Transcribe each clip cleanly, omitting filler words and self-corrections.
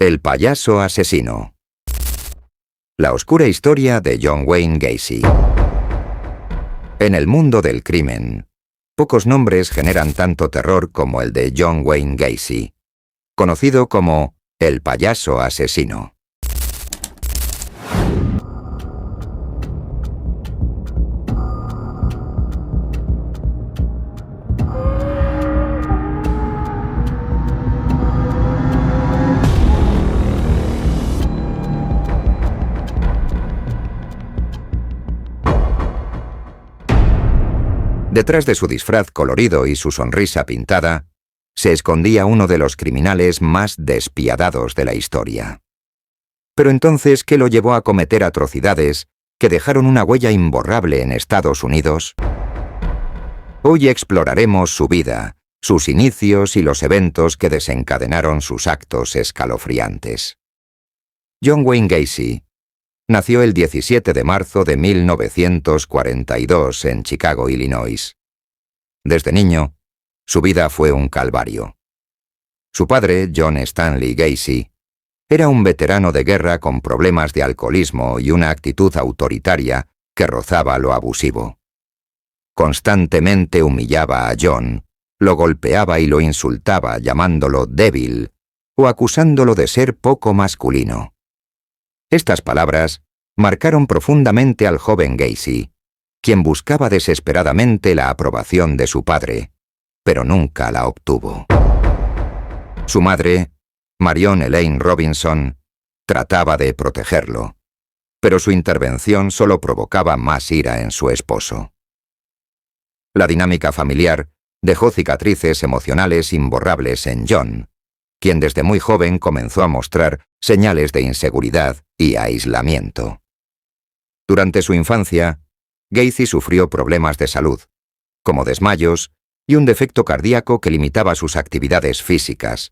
El payaso asesino. La oscura historia de John Wayne Gacy. En el mundo del crimen, pocos nombres generan tanto terror como el de John Wayne Gacy, conocido como el payaso asesino. Detrás de su disfraz colorido y su sonrisa pintada, se escondía uno de los criminales más despiadados de la historia. Pero entonces, ¿qué lo llevó a cometer atrocidades que dejaron una huella imborrable en Estados Unidos? Hoy exploraremos su vida, sus inicios y los eventos que desencadenaron sus actos escalofriantes. John Wayne Gacy nació el 17 de marzo de 1942 en Chicago, Illinois. Desde niño, su vida fue un calvario. Su padre, John Stanley Gacy, era un veterano de guerra con problemas de alcoholismo y una actitud autoritaria que rozaba lo abusivo. Constantemente humillaba a John, lo golpeaba y lo insultaba llamándolo débil o acusándolo de ser poco masculino. Estas palabras marcaron profundamente al joven Gacy, quien buscaba desesperadamente la aprobación de su padre, pero nunca la obtuvo. Su madre, Marion Elaine Robinson, trataba de protegerlo, pero su intervención solo provocaba más ira en su esposo. La dinámica familiar dejó cicatrices emocionales imborrables en John, quien desde muy joven comenzó a mostrar señales de inseguridad y aislamiento. Durante su infancia, Gacy sufrió problemas de salud, como desmayos y un defecto cardíaco que limitaba sus actividades físicas.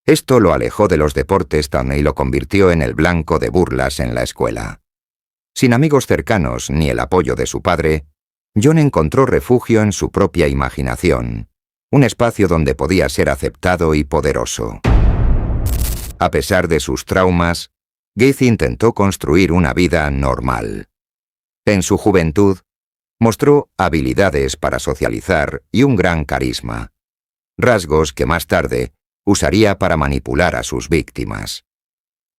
Esto lo alejó de los deportes y lo convirtió en el blanco de burlas en la escuela. Sin amigos cercanos ni el apoyo de su padre, John encontró refugio en su propia imaginación, un espacio donde podía ser aceptado y poderoso. A pesar de sus traumas, Gacy intentó construir una vida normal. En su juventud, mostró habilidades para socializar y un gran carisma, rasgos que más tarde usaría para manipular a sus víctimas.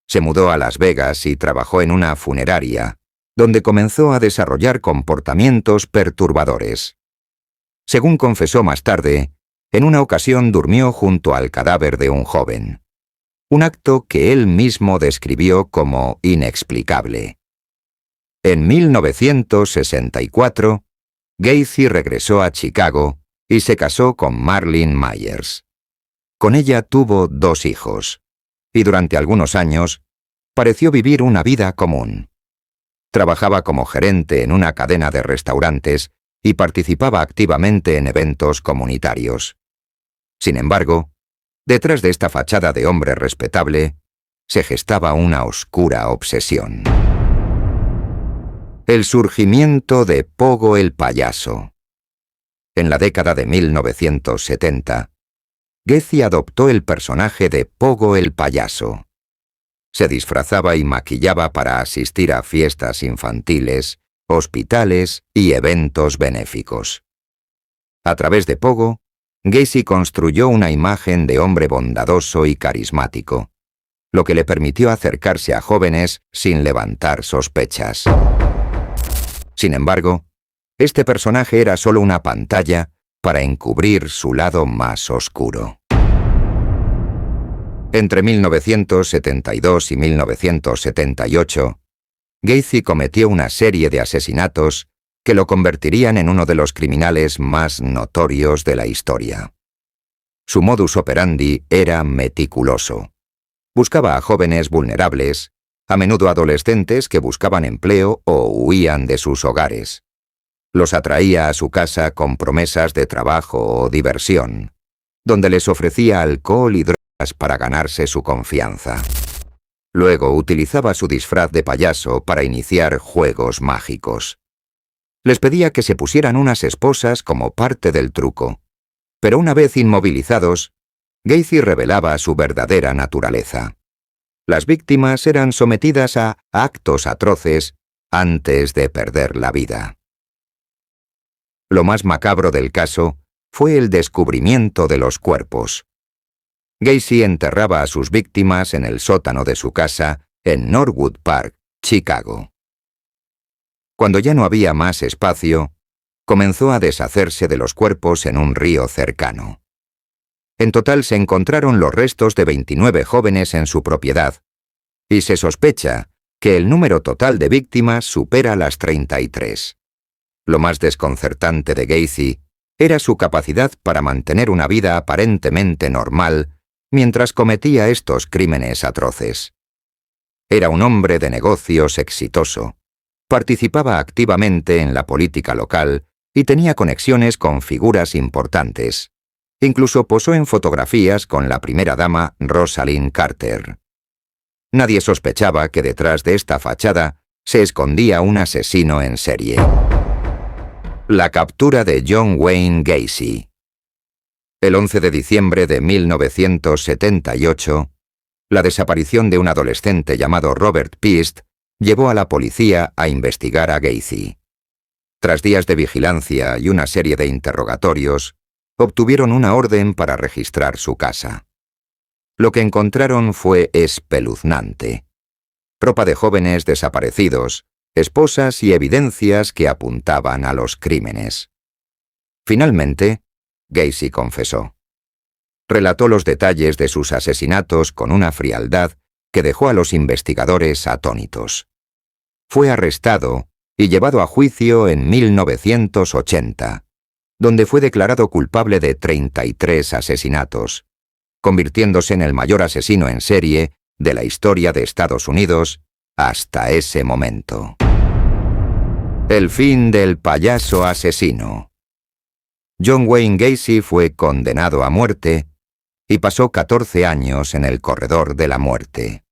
Se mudó a Las Vegas y trabajó en una funeraria, donde comenzó a desarrollar comportamientos perturbadores. Según confesó más tarde, en una ocasión durmió junto al cadáver de un joven. Un acto que él mismo describió como inexplicable. En 1964, Gacy regresó a Chicago y se casó con Marlene Myers. Con ella tuvo 2 hijos, y durante algunos años pareció vivir una vida común. Trabajaba como gerente en una cadena de restaurantes y participaba activamente en eventos comunitarios. Sin embargo, detrás de esta fachada de hombre respetable, se gestaba una oscura obsesión. El surgimiento de Pogo el payaso. En la década de 1970, Gacy adoptó el personaje de Pogo el payaso. Se disfrazaba y maquillaba para asistir a fiestas infantiles, hospitales y eventos benéficos. A través de Pogo, Gacy construyó una imagen de hombre bondadoso y carismático, lo que le permitió acercarse a jóvenes sin levantar sospechas. Sin embargo, este personaje era solo una pantalla para encubrir su lado más oscuro. Entre 1972 y 1978, Gacy cometió una serie de asesinatos que lo convertirían en uno de los criminales más notorios de la historia. Su modus operandi era meticuloso. Buscaba a jóvenes vulnerables, a menudo adolescentes que buscaban empleo o huían de sus hogares. Los atraía a su casa con promesas de trabajo o diversión, donde les ofrecía alcohol y drogas para ganarse su confianza. Luego utilizaba su disfraz de payaso para iniciar juegos mágicos. Les pedía que se pusieran unas esposas como parte del truco, pero una vez inmovilizados, Gacy revelaba su verdadera naturaleza. Las víctimas eran sometidas a actos atroces antes de perder la vida. Lo más macabro del caso fue el descubrimiento de los cuerpos. Gacy enterraba a sus víctimas en el sótano de su casa en Norwood Park, Chicago. Cuando ya no había más espacio, comenzó a deshacerse de los cuerpos en un río cercano. En total se encontraron los restos de 29 jóvenes en su propiedad, y se sospecha que el número total de víctimas supera las 33. Lo más desconcertante de Gacy era su capacidad para mantener una vida aparentemente normal mientras cometía estos crímenes atroces. Era un hombre de negocios exitoso, participaba activamente en la política local y tenía conexiones con figuras importantes. Incluso posó en fotografías con la primera dama Rosalind Carter. Nadie sospechaba que detrás de esta fachada se escondía un asesino en serie. La captura de John Wayne Gacy. El 11 de diciembre de 1978, la desaparición de un adolescente llamado Robert Pist llevó a la policía a investigar a Gacy. Tras días de vigilancia y una serie de interrogatorios, obtuvieron una orden para registrar su casa. Lo que encontraron fue espeluznante. Ropa de jóvenes desaparecidos, esposas y evidencias que apuntaban a los crímenes. Finalmente, Gacy confesó. Relató los detalles de sus asesinatos con una frialdad que dejó a los investigadores atónitos. Fue arrestado y llevado a juicio en 1980, donde fue declarado culpable de 33 asesinatos, convirtiéndose en el mayor asesino en serie de la historia de Estados Unidos hasta ese momento. El fin del payaso asesino. John Wayne Gacy fue condenado a muerte y pasó 14 años en el corredor de la muerte.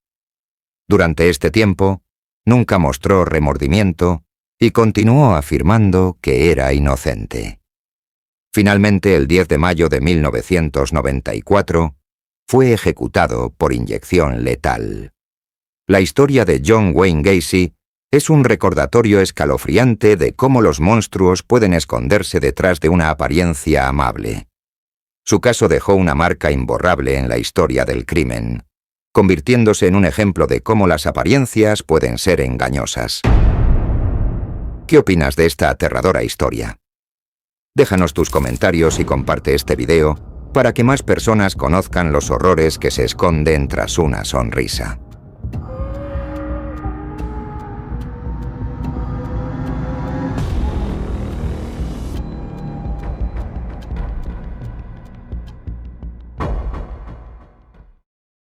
Durante este tiempo, nunca mostró remordimiento y continuó afirmando que era inocente. Finalmente, el 10 de mayo de 1994, fue ejecutado por inyección letal. La historia de John Wayne Gacy es un recordatorio escalofriante de cómo los monstruos pueden esconderse detrás de una apariencia amable. Su caso dejó una marca imborrable en la historia del crimen, convirtiéndose en un ejemplo de cómo las apariencias pueden ser engañosas. ¿Qué opinas de esta aterradora historia? Déjanos tus comentarios y comparte este video para que más personas conozcan los horrores que se esconden tras una sonrisa.